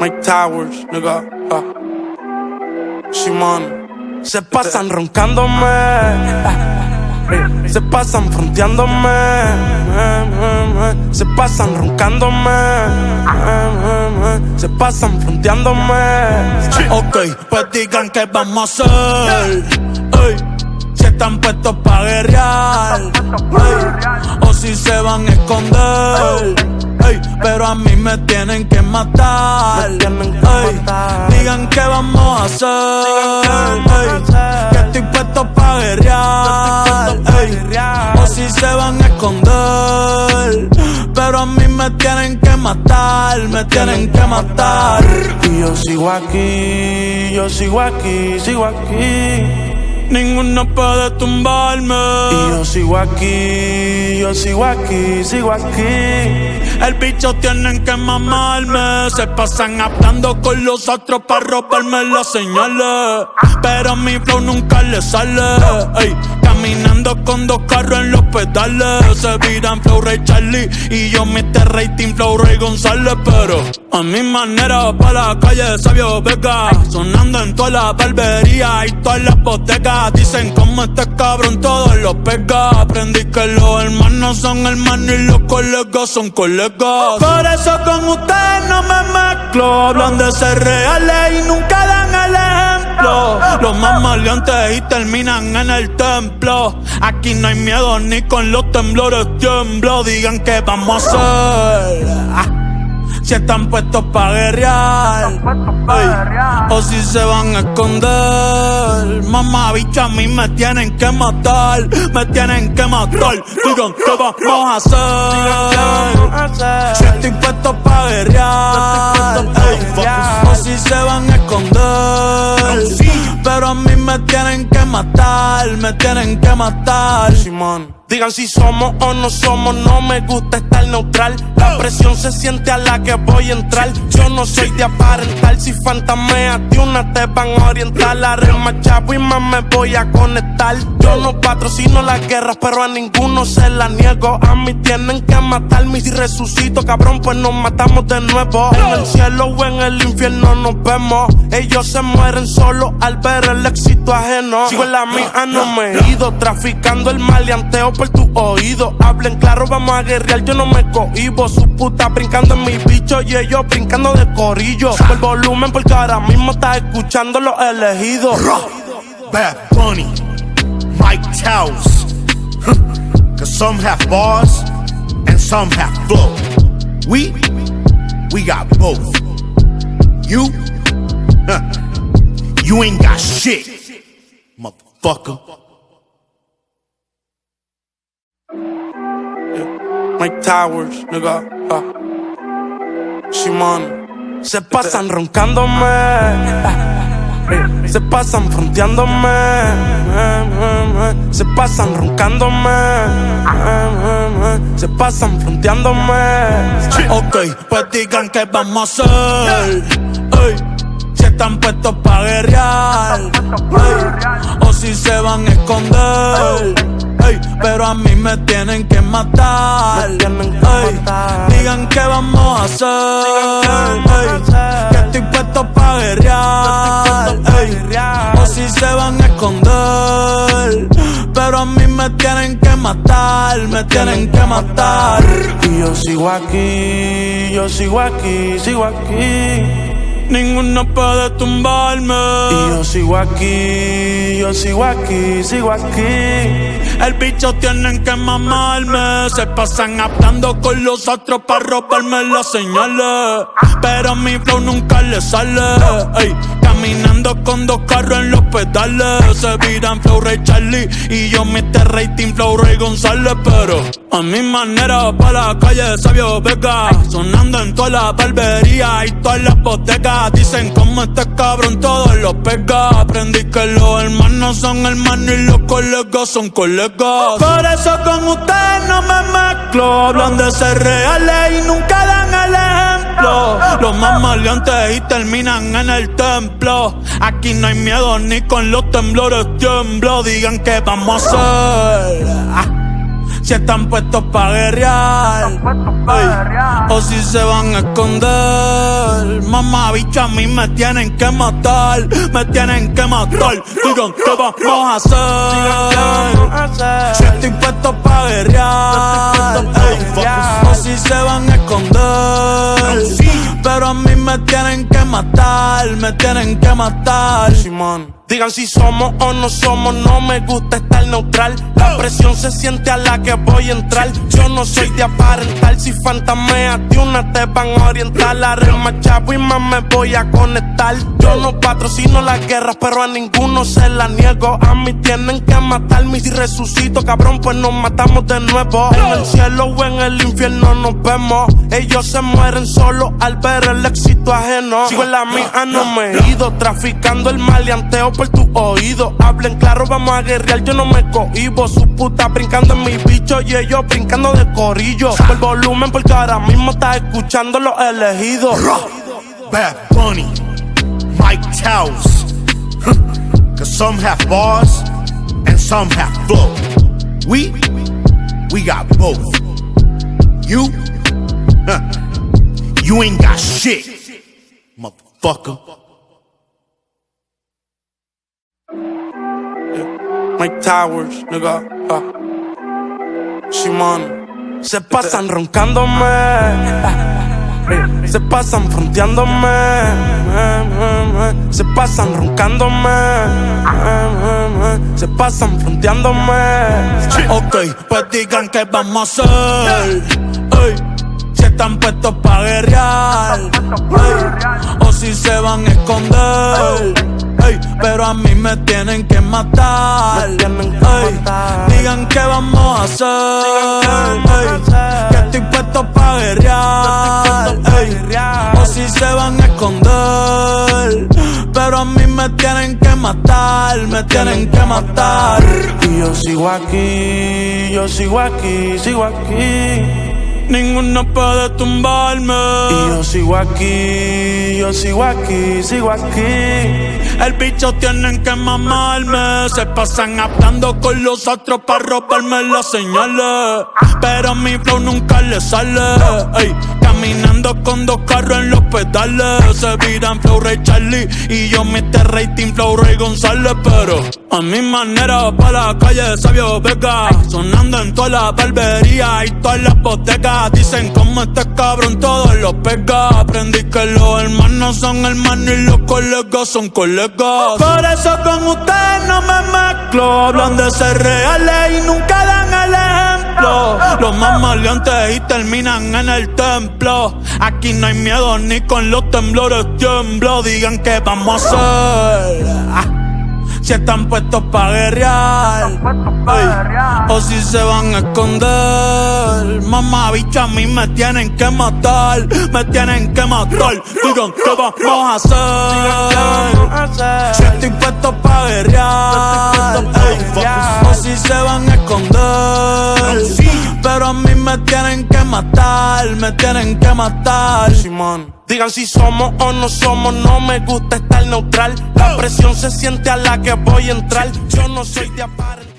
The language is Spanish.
Mike Towers, nigga. Shimon. Se pasan roncándome, se pasan fronteándome, se pasan roncándome, se pasan fronteándome. Ok, pues digan que vamos a hacer. Ey, si están puestos pa' guerrear, ey, o si se van a esconder. Ey, pero a mí me tienen que matar. Ey, digan que vamos a hacer. Ey, que estoy puesto pa' guerrear. Ey, o si se van a esconder. Pero a mí me tienen que matar. Me tienen que matar. Y yo sigo aquí, yo sigo aquí, sigo aquí. Ninguno puede tumbarme. Y yo sigo aquí, yo sigo aquí, sigo aquí. El bicho tienen que mamarme. Se pasan hablando con los otros pa' robarme las señales. Pero mi flow nunca le sale. Ey, caminando con dos carros en los pedales. Se viran Flow Ray Charlie y yo Mr. Rating Flow Ray González. Pero a mi manera pa' la calle Sabio Vega. Sonando en todas las barberías y todas las bodegas. Dicen como este cabrón todos los pega. Aprendí que los hermanos son hermanos y los colegas son colegas. Por eso con ustedes no me mezclo. Hablan de ser reales y nunca dan el ejemplo. Los más maleantes y terminan en el templo. Aquí no hay miedo ni con los temblores tiemblo. Digan que vamos a hacer. Si están puestos pa' guerrear, ey, o si se van a esconder. Mamá bicha, a mí me tienen que matar. Me tienen que matar. Digan que vamos a hacer. Si estoy puesto pa' guerrear, ey, o si se van a esconder. Pero a mí me tienen que matar. Me tienen que matar. Simón. Digan si somos o no somos, no me gusta estar neutral. La presión se siente a la que voy a entrar. Yo no soy de aparentar, si fantameas de una te van a orientar. La rema chavo y más me voy a conectar. Yo no patrocino las guerras, pero a ninguno se la niego. A mí tienen que matarme y si resucito, cabrón, pues nos matamos de nuevo. En el cielo o en el infierno nos vemos. Ellos se mueren solo al ver el éxito ajeno. Sigo en la mía, no me he ido, traficando el maleanteo por tu oído. Hablen claro, vamos a guerrear, yo no me cohibo. Su puta brincando en mi bicho y ellos brincando de corillo. Sube el volumen porque ahora mismo estás escuchando los elegidos. Bad Bunny, Mike Towers. Cause some have bars and some have flow. We got both. You, you ain't got shit, motherfucker. Mike Towers, nigga. Shimon. Se pasan roncándome, se pasan fronteándome, se pasan roncándome, se pasan fronteándome. Ok, pues digan que vamos a hacer. Ey, si están puestos pa' guerrear, ey, o si se van a esconder. Ey, pero a mí me tienen que matar. Ey, digan que vamos a hacer. Ey, que estoy puesto pa' guerrear. Ey, o si se van a esconder. Pero a mí me tienen que matar. Me tienen que matar. Y yo sigo aquí, yo sigo aquí, sigo aquí. Ninguno puede tumbarme. Y yo sigo aquí, yo sigo aquí, sigo aquí. El bicho tienen que mamarme. Se pasan hablando con los otros pa' robarme las señales. Pero mi flow nunca le sale. Ey, caminando con dos carros en los pedales. Se viran Flow Ray Charlie y yo Mr. Rating Flow Ray González. Pero a mi manera pa' la calle Sabio Vega. Sonando en todas las barberías y todas las bodegas. Dicen como este cabrón todos los pega. Aprendí que los hermanos son hermanos y los colegas son colegas. Por eso con ustedes no me mezclo. Hablan de ser reales y nunca dan el ejemplo. Los más maleantes y terminan en el templo. Aquí no hay miedo ni con los temblores tiemblo. Digan que vamos a hacer. Si están puestos pa' guerrear, o si se van a esconder. Mamá, bicho, a mí me tienen que matar. Me tienen que matar. Digan, ¿qué vamos a hacer? Si estoy puesto pa' guerrear, o si se van a esconder. Pero a mí me tienen que matar. Me tienen que matar. Simón. Digan si somos o no somos, no me gusta estar neutral. La presión se siente a la que voy a entrar. Yo no soy de aparentar, si fantameas de una te van a orientar. La rema chavo y más me voy a conectar. Yo no patrocino las guerras, pero a ninguno se la niego. A mí tienen que matarme y si resucito, cabrón, pues nos matamos de nuevo. En el cielo o en el infierno nos vemos. Ellos se mueren solo al ver el éxito ajeno. Sigo en la mía, no me he ido, traficando el maleanteo por tu oído. Hablen claro, vamos a guerrear, yo no me cohibo. Su puta brincando en mi bicho y ellos brincando de corillo. Sube el volumen porque ahora mismo estás escuchando los elegidos. Bad Bunny, Mike Towers. Cause some have bars and some have flow. We got both. You ain't got shit, motherfucker. Mike Towers, nigga. Simón. Se pasan roncándome. Se pasan fronteándome. Se pasan roncándome. Se pasan fronteándome. Ok, pues digan que vamos a hacer. Ey, si están puestos pa' guerrear. Ey, o si se van a esconder. Ey, pero a mí me tienen que matar. Ey, digan que vamos a hacer. Ey, que estoy puesto pa' guerrear. Ey, o si se van a esconder. Pero a mí me tienen que matar. Me tienen que matar. Y yo sigo aquí, yo sigo aquí, sigo aquí. Ninguno puede tumbarme. Y yo sigo aquí, yo sigo aquí, sigo aquí. El bicho tienen que mamarme. Se pasan hablando con los otros pa' robarme las señales. Pero mi flow nunca le sale. Ey, caminando con dos carros en los pedales. Se viran Flow Ray Charlie y yo Mr. Rating Flow Ray González. Pero a mi manera pa' la calle Sabio Vega. Sonando en todas las barberías y todas las bodegas. Dicen como este cabrón todos los pega. Aprendí que los hermanos son hermanos y los colegas son colegas. Por eso con ustedes no me mezclo. Hablan de ser reales y nunca dan el ejemplo. Los más maleantes y terminan en el templo. Aquí no hay miedo ni con los temblores tiemblo. Digan que vamos a hacer. Si están puestos pa' guerrear, ey, o si se van a esconder. Mamá, bicho, a mí me tienen que matar. Me tienen que matar. Digan, ¿qué vamos a hacer? Si estoy puesto pa' guerrear, ey, o si se van a esconder. Pero a mí me tienen que matar. Me tienen que matar. Simón. Digan si somos o no somos, no me gusta estar neutral. La presión se siente a la que voy a entrar. Yo no soy de aparentar.